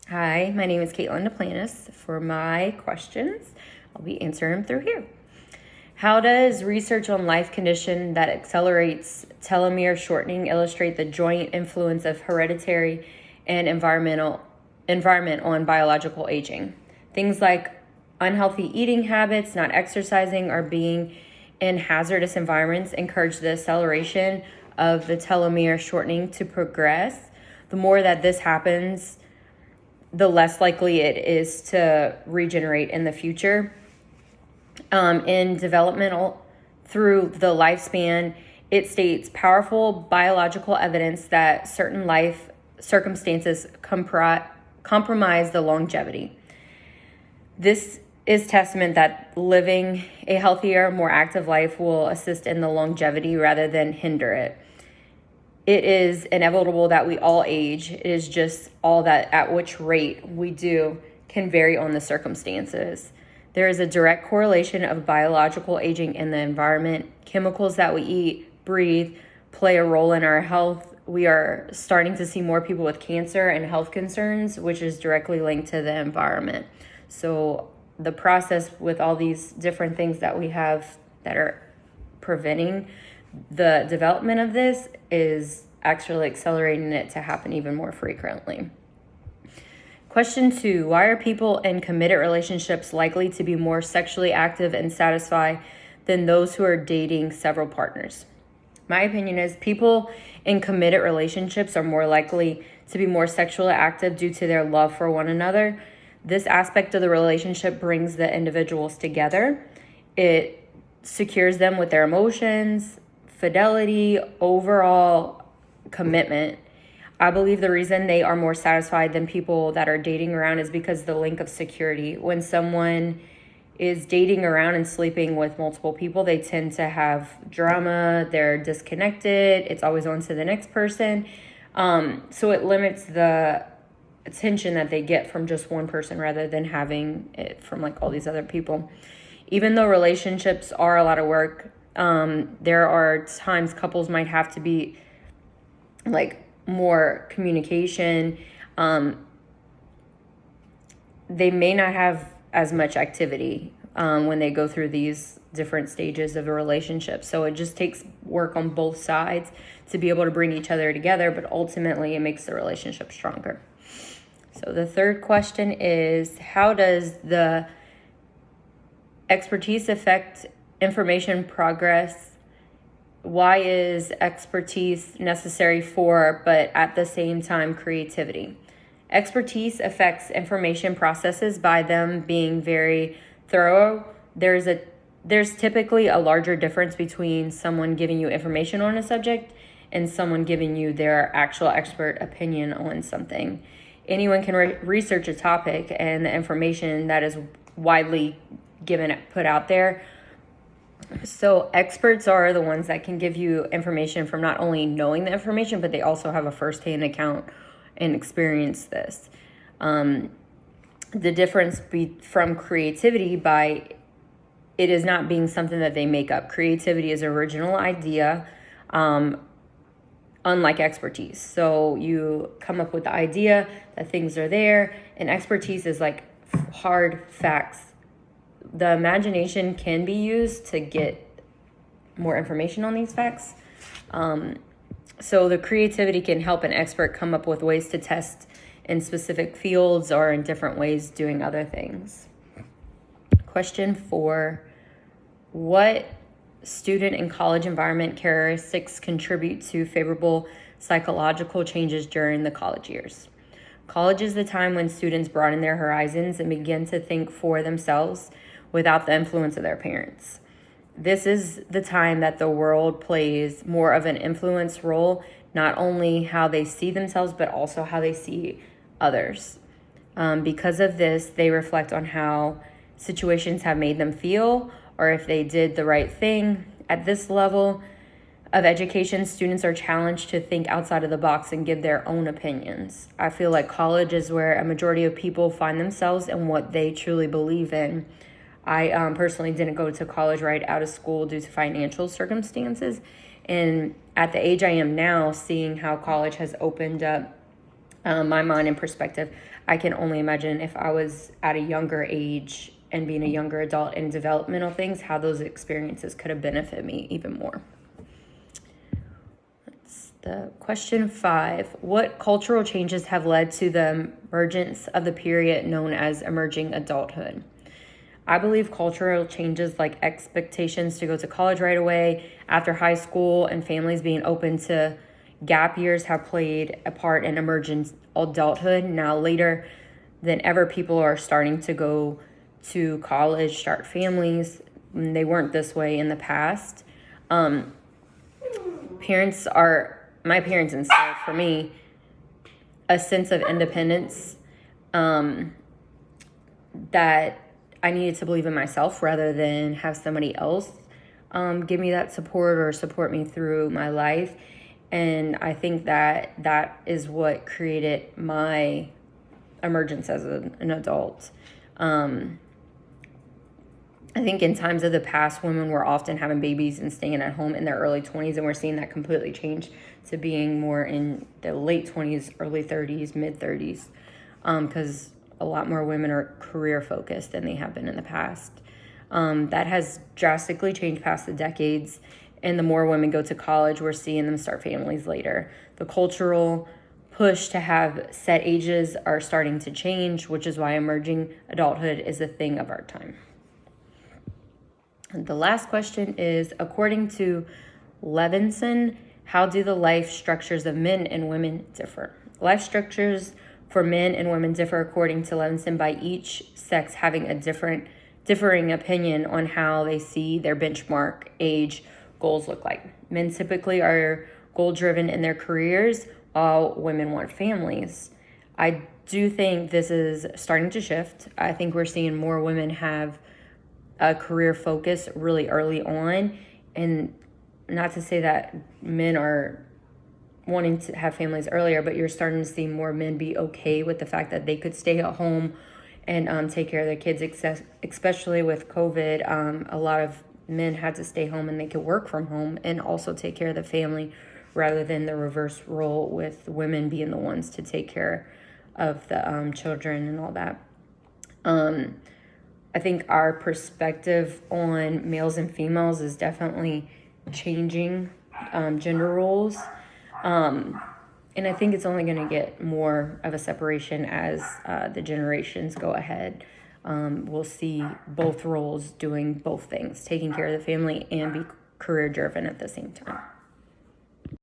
Hi, my name is Caitlin DePlanis. For my questions, I'll be answering them through here. How does research on life condition that accelerates telomere shortening illustrate the joint influence of hereditary and environment on biological aging? Things like unhealthy eating habits, not exercising, or being in hazardous environments encourage the acceleration of the telomere shortening to progress. The more that this happens, the less likely it is to regenerate in the future. In developmental through the lifespan, it states powerful biological evidence that certain life circumstances compromise the longevity. This is testament that living a healthier, more active life will assist in the longevity rather than hinder it. It is inevitable that we all age. It is just all that at which rate we do can vary on the circumstances. There is a direct correlation of biological aging in the environment. Chemicals that we eat, breathe, play a role in our health. We are starting to see more people with cancer and health concerns, which is directly linked to the environment. So the process with all these different things that we have that are preventing the development of this is actually accelerating it to happen even more frequently. Question 2, why are people in committed relationships likely to be more sexually active and satisfied than those who are dating several partners? My opinion is people in committed relationships are more likely to be more sexually active due to their love for one another. This aspect of the relationship brings the individuals together. It secures them with their emotions, fidelity, overall commitment. I believe the reason they are more satisfied than people that are dating around is because the link of security. When someone is dating around and sleeping with multiple people, they tend to have drama, they're disconnected, it's always on to the next person. So it limits the attention that they get from just one person rather than having it from like all these other people. Even though relationships are a lot of work, there are times couples might have to be like more communication. They may not have as much activity when they go through these different stages of a relationship. So it just takes work on both sides to be able to bring each other together, but ultimately it makes the relationship stronger. So the third question is, how does the expertise affect information progress? Why is expertise necessary for, but at the same time, creativity? Expertise affects information processes by them being very thorough. There's typically a larger difference between someone giving you information on a subject and someone giving you their actual expert opinion on something. Anyone can research a topic, and the information that is widely put out there. So experts are the ones that can give you information from not only knowing the information, but they also have a firsthand account and experience this. The difference from creativity by it is not being something that they make up. Creativity is original idea, unlike expertise. So you come up with the idea that things are there, and expertise is like hard facts. The imagination can be used to get more information on these facts. So the creativity can help an expert come up with ways to test in specific fields or in different ways doing other things. Question 4, what student and college environment characteristics contribute to favorable psychological changes during the college years? College is the time when students broaden their horizons and begin to think for themselves without the influence of their parents. This is the time that the world plays more of an influence role, not only how they see themselves, but also how they see others. Because of this, they reflect on how situations have made them feel, or if they did the right thing. At this level of education, students are challenged to think outside of the box and give their own opinions. I feel like college is where a majority of people find themselves and what they truly believe in. I personally didn't go to college right out of school due to financial circumstances. And at the age I am now, seeing how college has opened up my mind and perspective. I can only imagine if I was at a younger age and being a younger adult in developmental things, how those experiences could have benefited me even more. That's the question 5. What cultural changes have led to the emergence of the period known as emerging adulthood? I believe cultural changes like expectations to go to college right away after high school and families being open to gap years have played a part in emerging adulthood. Now, later than ever, people are starting to go to college, start families. They weren't this way in the past. My parents instilled for me a sense of independence that I needed to believe in myself rather than have somebody else give me that support or support me through my life. And I think that is what created my emergence as an adult. I think in times of the past, women were often having babies and staying at home in their early 20s, and we're seeing that completely change to being more in the late 20s, early 30s, mid 30s, because a lot more women are career focused than they have been in the past. That has drastically changed past the decades, and the more women go to college, we're seeing them start families later. The cultural push to have set ages are starting to change, which is why emerging adulthood is a thing of our time. And the last question is, according to Levinson, how do the life structures of men and women differ? Life structures for men and women differ according to Levinson by each sex having a differing opinion on how they see their benchmark age goals look like. Men typically are goal-driven in their careers, while women want families. I do think this is starting to shift. I think we're seeing more women have a career focus really early on, and not to say that men are wanting to have families earlier, but you're starting to see more men be okay with the fact that they could stay at home and take care of their kids, especially with COVID. A lot of men had to stay home and they could work from home and also take care of the family rather than the reverse role with women being the ones to take care of the children and all that. I think our perspective on males and females is definitely changing gender roles. And I think it's only going to get more of a separation as the generations go ahead. We'll see both roles doing both things, taking care of the family and be career driven at the same time.